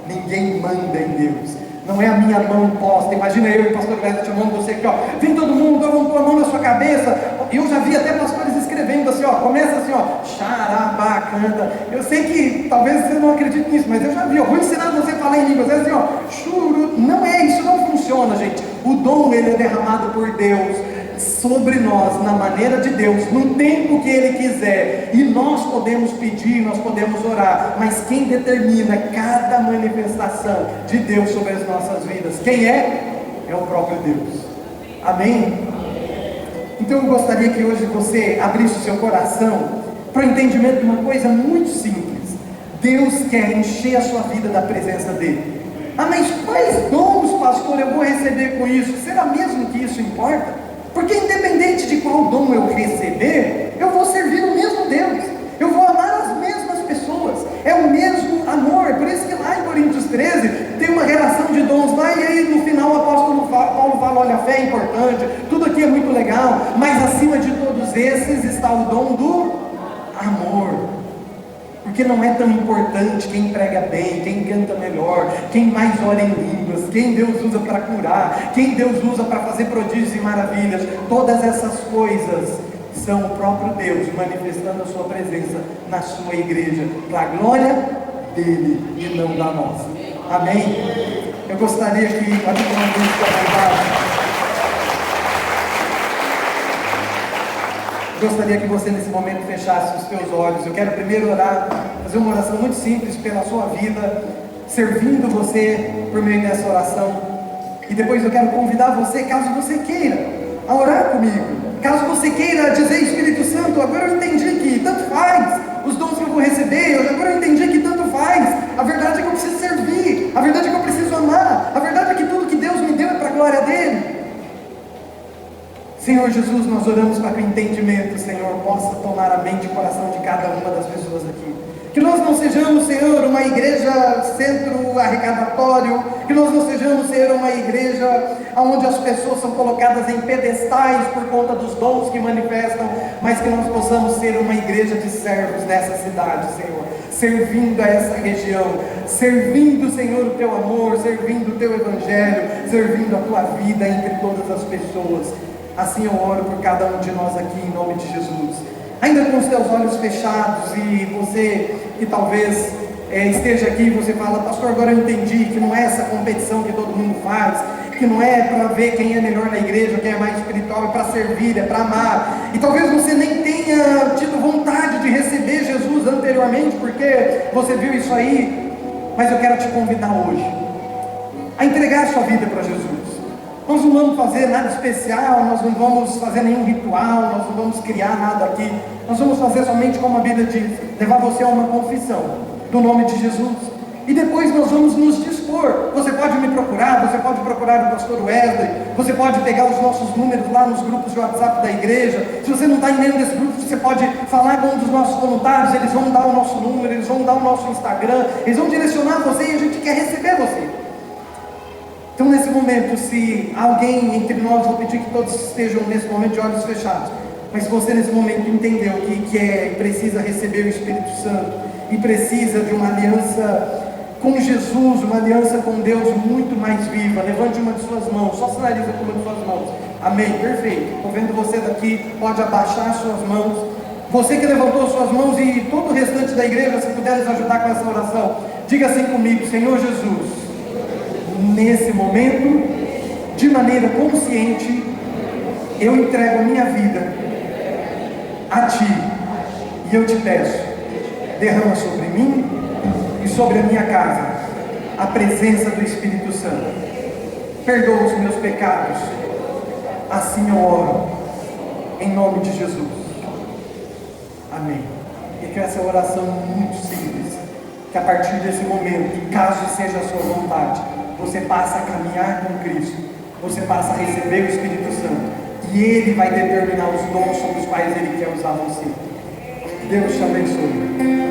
Ninguém manda em Deus. Não é a minha mão posta. Imagina eu e o pastor Gleison chamando você aqui, ó. Vem todo mundo, vamos pôr a mão na sua cabeça. Eu já vi até pastores escrevendo assim, ó. Começa assim, ó. Xarabacanta. Eu sei que talvez você não acredite nisso, mas eu já vi, ó. Vou ensinar você a falar em línguas. É assim, ó. Churu. Não é, isso não funciona, gente. O dom, ele é derramado por Deus sobre nós, na maneira de Deus, no tempo que Ele quiser, e nós podemos pedir, nós podemos orar, mas quem determina cada manifestação de Deus sobre as nossas vidas, quem é? É o próprio Deus. Amém? Então eu gostaria que hoje você abrisse o seu coração para o entendimento de uma coisa muito simples. Deus quer encher a sua vida da presença dEle. Ah, mas quais dons, pastor, eu vou receber com isso? Será mesmo que isso importa? Porque independente de qual dom eu receber, eu vou servir o mesmo Deus, eu vou amar as mesmas pessoas, é o mesmo amor. Por isso que lá em Coríntios 13 tem uma relação de dons lá, e aí no final o apóstolo Paulo fala: olha, a fé é importante, tudo aqui é muito legal, mas acima de todos esses está o dom do amor. Porque não é tão importante quem prega bem, quem canta melhor, quem mais ora em línguas, quem Deus usa para curar, quem Deus usa para fazer prodígios e maravilhas. Todas essas coisas são o próprio Deus manifestando a sua presença na sua igreja, para a glória dele e não da nossa. Amém? Eu gostaria que, pode tomar uma vez, gostaria que você nesse momento fechasse os seus olhos. Eu quero primeiro orar, fazer uma oração muito simples pela sua vida, servindo você por meio dessa oração, e depois eu quero convidar você, caso você queira, a orar comigo, caso você queira dizer: Espírito Santo, agora eu entendi que tanto faz os dons que eu vou receber, agora eu entendi que tanto faz, a verdade é que eu preciso servir, a verdade é que eu preciso amar, a verdade é que tudo que Deus me deu é para a glória dele. Senhor Jesus, nós oramos para que o entendimento, Senhor, possa tomar a mente e o coração de cada uma das pessoas aqui. Que nós não sejamos, Senhor, uma igreja centro arrecadatório, que nós não sejamos, Senhor, uma igreja onde as pessoas são colocadas em pedestais por conta dos dons que manifestam, mas que nós possamos ser uma igreja de servos nessa cidade, Senhor, servindo a essa região, servindo, Senhor, o Teu amor, servindo o Teu Evangelho, servindo a Tua vida entre todas as pessoas. Assim eu oro por cada um de nós aqui, em nome de Jesus. Ainda com os teus olhos fechados, e você que talvez esteja aqui e você fala: pastor, agora eu entendi que não é essa competição que todo mundo faz, que não é para ver quem é melhor na igreja, quem é mais espiritual, é para servir, é para amar. E talvez você nem tenha tido vontade de receber Jesus anteriormente, porque você viu isso aí, mas eu quero te convidar hoje a entregar a sua vida para Jesus. Nós não vamos fazer nada especial, nós não vamos fazer nenhum ritual, nós não vamos criar nada aqui. Nós vamos fazer somente como a Bíblia diz, levar você a uma confissão do nome de Jesus. E depois nós vamos nos dispor. Você pode me procurar, você pode procurar o pastor Wesley, você pode pegar os nossos números lá nos grupos de WhatsApp da igreja. Se você não está em nenhum desses grupos, você pode falar com um dos nossos voluntários, eles vão dar o nosso número, eles vão dar o nosso Instagram, eles vão direcionar você e a gente quer receber você. Então nesse momento, se alguém entre nós, vou pedir que todos estejam nesse momento de olhos fechados, mas se você nesse momento entendeu que precisa receber o Espírito Santo e precisa de uma aliança com Jesus, uma aliança com Deus muito mais viva, levante uma de suas mãos, só sinaliza com uma de suas mãos. Amém, perfeito. Estou vendo você daqui, pode abaixar suas mãos. Você que levantou suas mãos e todo o restante da igreja, se puder nos ajudar com essa oração, diga assim comigo: Senhor Jesus, nesse momento, de maneira consciente, eu entrego a minha vida a Ti, e eu te peço, derrama sobre mim e sobre a minha casa a presença do Espírito Santo. Perdoa os meus pecados, assim eu oro, em nome de Jesus. Amém. E que essa oração muito simples, que a partir desse momento, caso seja a sua vontade, você passa a caminhar com Cristo, você passa a receber o Espírito Santo, e Ele vai determinar os dons sobre os quais Ele quer usar você. Deus te abençoe.